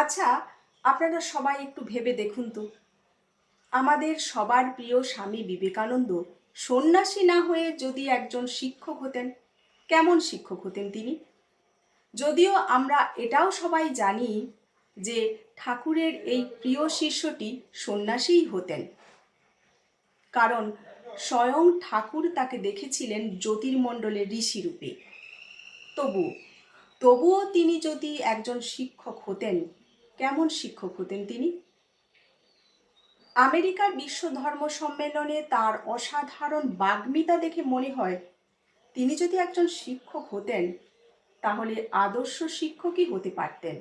আচ্ছা, আপনারা সবাই একটু ভেবে দেখুন তো, আমাদের সবার প্রিয় স্বামী বিবেকানন্দ সন্ন্যাসী না হয়ে যদি একজন শিক্ষক হতেন, কেমন শিক্ষক হতেন তিনি? যদিও আমরা এটাও সবাই জানি যে ঠাকুরের এই প্রিয় শিষ্যটি সন্ন্যাসীই হতেন, কারণ স্বয়ং ঠাকুর তাকে দেখেছিলেন জ্যোতির্মণ্ডলের ঋষি রূপে। তবু তবুও তিনি যদি একজন শিক্ষক হতেন, কেমন শিক্ষক হতেন তিনি? আমেরিকার বিশ্ব ধর্ম সম্মেলনে তার অসাধারণ বাগ্মিতা দেখে মনে হয় তিনি যদি একজন শিক্ষক হতেন তাহলে আদর্শ শিক্ষকই হতে পারতেন।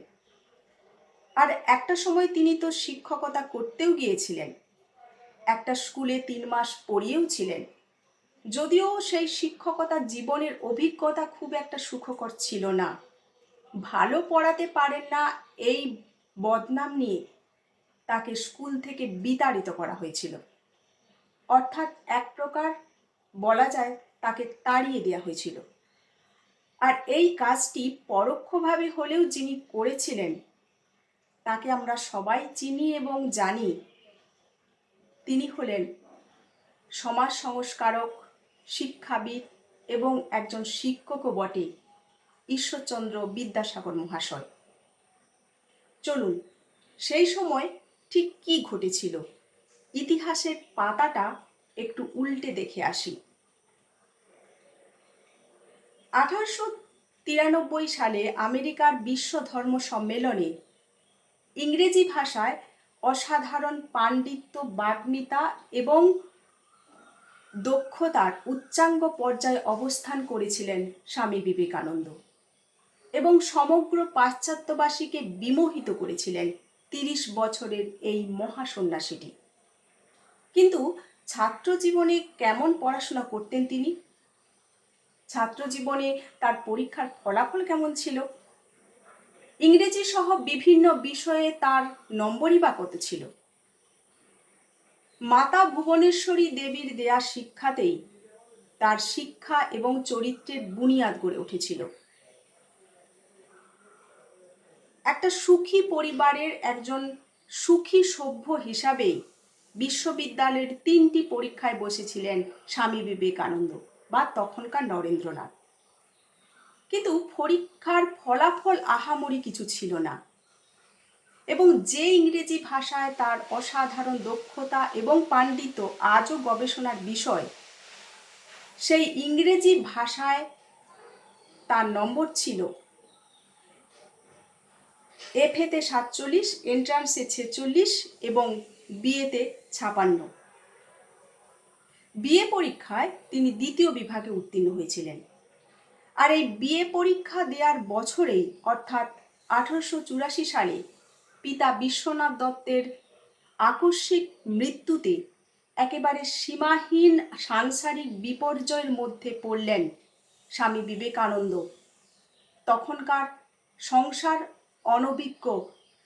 আর একটা সময় তিনি তো শিক্ষকতা করতেও গিয়েছিলেন, একটা স্কুলে 3 মাস পড়িয়েও ছিলেন। যদিও সেই শিক্ষকতা জীবনের অভিজ্ঞতা খুব একটা সুখকর ছিল না, ভালো পড়াতে পারেন না এই বদনাম নিয়ে তাকে স্কুল থেকে বিতাড়িত করা হয়েছিল। অর্থাৎ এক প্রকার বলা যায় তাকে তাড়িয়ে দেওয়া হয়েছিল। আর এই কাজটি পরোক্ষভাবে হলেও যিনি করেছিলেন তাকে আমরা সবাই চিনি এবং জানি। তিনি হলেন সমাজ সংস্কারক, শিক্ষাবিদ এবং একজন শিক্ষকও বটে, ঈশ্বরচন্দ্র বিদ্যাসাগর মহাশয়। চলুন সেই সময় ঠিক কী ঘটেছিল ইতিহাসের পাতাটা একটু উল্টে দেখে আসি। 1893 সালে আমেরিকার বিশ্ব ধর্ম সম্মেলনে ইংরেজি ভাষায় অসাধারণ পাণ্ডিত্য, বাগ্মিতা এবং দক্ষতার উচ্চাঙ্গ পর্যায়ে অবস্থান করেছিলেন স্বামী বিবেকানন্দ এবং সমগ্র পাশ্চাত্যবাসীকে বিমোহিত করেছিলেন 30 বছরের এই মহাসন্ন্যাসীটি। কিন্তু ছাত্র জীবনে কেমন পড়াশোনা করতেন তিনি? ছাত্র জীবনে তার পরীক্ষার ফলাফল কেমন ছিল? ইংরেজি সহ বিভিন্ন বিষয়ে তার নম্বরই বা কত ছিল? মাতা ভুবনেশ্বরী দেবীর দেয়া শিক্ষাতেই তার শিক্ষা এবং চরিত্রের বুনিয়াদ গড়ে উঠেছিল। একটা সুখী পরিবারের একজন সুখী সভ্য হিসাবেই বিশ্ববিদ্যালয়ের 3টি পরীক্ষায় বসেছিলেন স্বামী বিবেকানন্দ বা তখনকার নরেন্দ্রনাথ। কিন্তু পরীক্ষার ফলাফল আহামরি কিছু ছিল না, এবং যে ইংরেজি ভাষায় তার অসাধারণ দক্ষতা এবং পাণ্ডিত্য আজও গবেষণার বিষয়, সেই ইংরেজি ভাষায় তার নম্বর ছিল এফএতে 47, এন্ট্রান্সে 46 এবং বিএতে 56। বিএ পরীক্ষায় তিনি দ্বিতীয় বিভাগে উত্তীর্ণ হয়েছিলেন। আর এই বিএ পরীক্ষা দেওয়ার বছরেই অর্থাৎ 1884 সালে পিতা বিশ্বনাথ দত্তের আকস্মিক মৃত্যুতে একেবারে সীমাহীন সাংসারিক বিপর্যয়ের মধ্যে পড়লেন স্বামী বিবেকানন্দ, তখনকার সংসার অনভিজ্ঞ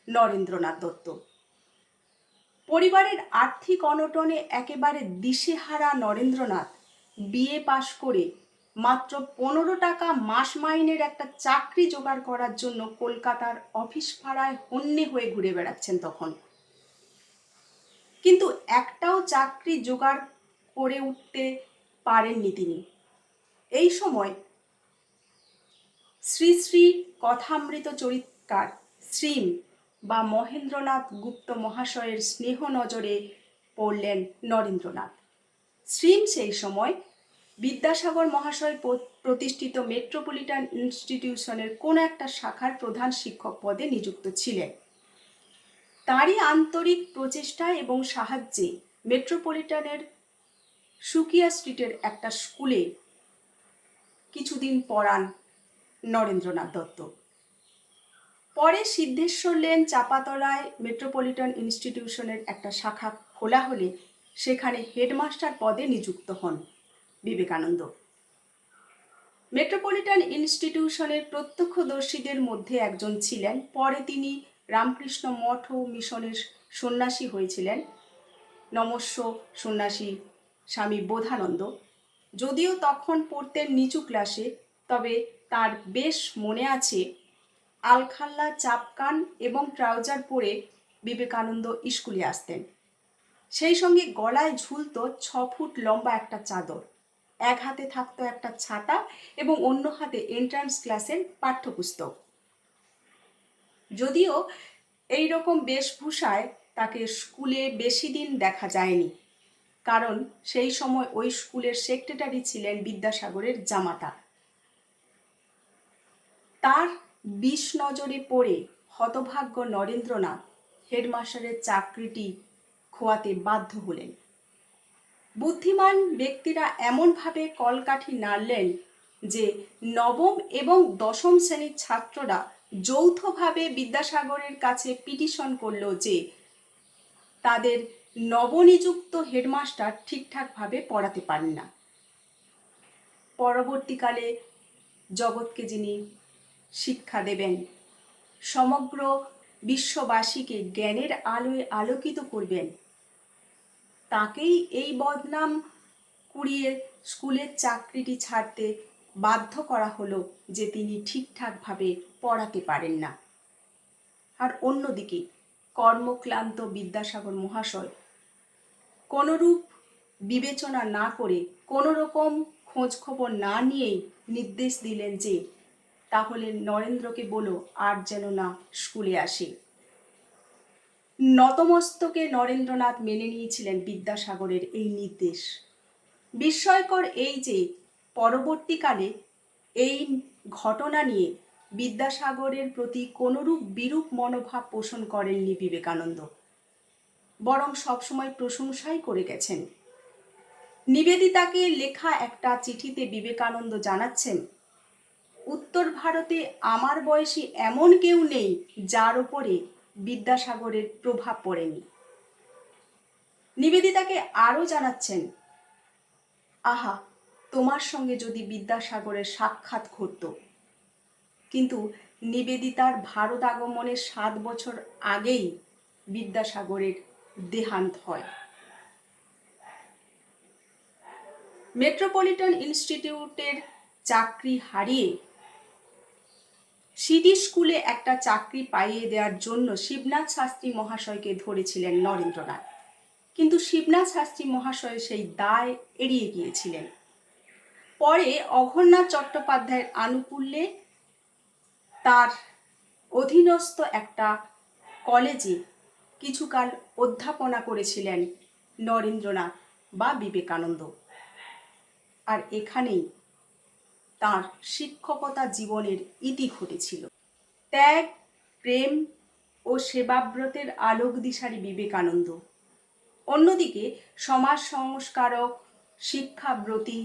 নরেন্দ্রনাথ দত্ত। পরিবারের আর্থিক অনটনে একেবারে দিশেহারা নরেন্দ্রনাথ বিএ পাশ করে মাত্র 15 টাকা মাস মাইনের একটা চাকরি জোগাড় করার জন্য কলকাতার অফিস ভাড়ায় হন্যে হয়ে ঘুরে বেড়াচ্ছেন তখন। কিন্তু একটাও চাকরি জোগাড় করে উঠতে পারেননি তিনি। এই সময় শ্রী শ্রী কথামৃত চরিত্রকার শ্রীম বা মহেন্দ্রনাথ গুপ্ত মহাশয়ের স্নেহ নজরে পড়লেন নরেন্দ্রনাথ। শ্রীম সেই সময় বিদ্যাসাগর মহাশয় প্রতিষ্ঠিত মেট্রোপলিটন ইনস্টিটিউশনের কোনো একটা শাখার প্রধান শিক্ষক পদে নিযুক্ত ছিলেন। তারই আন্তরিক প্রচেষ্টা এবং সাহায্যে মেট্রোপলিটনের সুকিয়া স্ট্রিটের একটা স্কুলে কিছুদিন পড়ান নরেন্দ্রনাথ দত্ত। পরে সিদ্ধেশ্বর লেন চাপাতলায় মেট্রোপলিটন ইনস্টিটিউশনের একটা শাখা খোলা হলে সেখানে হেডমাস্টার পদে নিযুক্ত হন বিবেকানন্দ। মেট্রোপলিটন ইনস্টিটিউশনের প্রত্যক্ষদর্শীদের মধ্যে একজন ছিলেন। পরে তিনি রামকৃষ্ণ মঠ ও মিশনের সন্ন্যাসী হয়েছিলেন, নমস্য সন্ন্যাসী স্বামী বোধানন্দ। যদিও তখন পড়তেন নিচু ক্লাসে, তবে তার বেশ মনে আছে আলখাল্লা, চাপকান এবং ট্রাউজার পরে বিবেকানন্দ স্কুলে আসতেন। সেই সঙ্গে গলায় ঝুলতো 6 ফুট লম্বা একটা চাদর, এক হাতে থাকতো একটা ছাতা এবং অন্য হাতে এন্ট্রান্স ক্লাসের পাঠ্যপুস্তক। যদিও এই রকম বেশভূষায় তাকে স্কুলে বেশি দিন দেখা যায়নি, কারণ সেই সময় ওই স্কুলের সেক্রেটারি ছিলেন বিদ্যাসাগরের জামাতা। তার বিষ নজরে পড়ে হতভাগ্য নরেন্দ্রনাথ হেডমাস্টারের চাকরিটি খোয়াতে বাধ্য হলেন। বুদ্ধিমান ব্যক্তিরা এমনভাবে কলকাঠি নাড়লেন যে নবম এবং দশম শ্রেণীর ছাত্ররা যৌথভাবে বিদ্যাসাগরের কাছে পিটিশন করল যে তাদের নবনিযুক্ত হেডমাস্টার ঠিকঠাকভাবে পড়াতে পারেন না। পরবর্তীকালে জগৎকে যিনি শিক্ষা দেবেন, সমগ্র বিশ্ববাসীকে জ্ঞানের আলোয় আলোকিত করবেন, তাকেই এই বদনাম কুড়িয়ে স্কুলের চাকরিটি ছাড়তে বাধ্য করা হলো যে তিনি ঠিকঠাকভাবে পড়াতে পারেন না। আর অন্যদিকে কর্মক্লান্ত বিদ্যাসাগর মহাশয় কোনোরূপ বিবেচনা না করে, কোনো রকম খোঁজ খবর না নিয়েই নির্দেশ দিলেন যে তাহলে নরেন্দ্রকে বলো আর যেন না স্কুলে আসে। নতমস্তকে নরেন্দ্রনাথ মেনে নিয়েছিলেন বিদ্যাসাগরের এই নির্দেশ। বিস্ময়কর এই যে পরবর্তীকালে এই ঘটনা নিয়ে বিদ্যাসাগরের প্রতি কোনরূপ বিরূপ মনোভাব পোষণ করেননি বিবেকানন্দ, বরং সবসময় প্রশংসাই করে গেছেন। নিবেদিতাকে লেখা একটা চিঠিতে বিবেকানন্দ জানাচ্ছেন, উত্তর ভারতে আমার বয়সী এমন কেউ নেই যার ওপরে বিদ্যাসাগরের প্রভাব পড়েনি। নিবেদিতাকে আরও জানাচ্ছেন, আহা, তোমার সঙ্গে যদি বিদ্যাসাগরের সাক্ষাৎ ঘটত। কিন্তু নিবেদিতার ভারত আগমনের 7 বছর আগেই বিদ্যাসাগরের দেহান্ত হয়। মেট্রোপলিটন ইনস্টিটিউটের চাকরি হারিয়ে সিডি স্কুলে একটা চাকরি পাইয়ে দেওয়ার জন্য শিবনাথ শাস্ত্রী মহাশয়কে ধরেছিলেন নরেন্দ্রনাথ, কিন্তু শিবনাথ শাস্ত্রী মহাশয় সেই দায় এড়িয়ে গিয়েছিলেন। পরে অঘোরনাথ চট্টোপাধ্যায়ের আনুকূল্যে তার অধীনস্থ একটা কলেজে কিছুকাল অধ্যাপনা করেছিলেন নরেন্দ্রনাথ বা বিবেকানন্দ। আর এখানেই তার শিক্ষকতা জীবনের ইতি ঘটেছিল। ত্যাগ, প্রেম ও সেবাব্রতের আলোক দিশারি বিবেকানন্দ, অন্যদিকে সমাজ সংস্কারক, শিক্ষাব্রতী,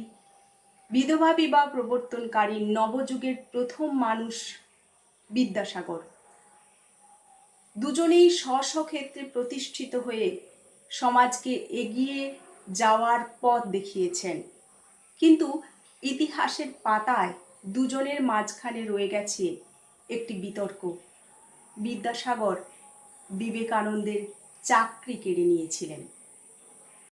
বিধবা বিবাহ প্রবর্তনকারী নবযুগের প্রথম মানুষ বিদ্যাসাগর। দুজনেই স্ব ক্ষেত্রে প্রতিষ্ঠিত হয়ে সমাজকে এগিয়ে যাওয়ার পথ দেখিয়েছেন, কিন্তু ইতিহাসের পাতায় দুজনের মাঝখানে রয়ে গেছে একটি বিতর্ক। বিদ্যাসাগর বিবেকানন্দের চাকরি কেড়ে নিয়েছিলেন।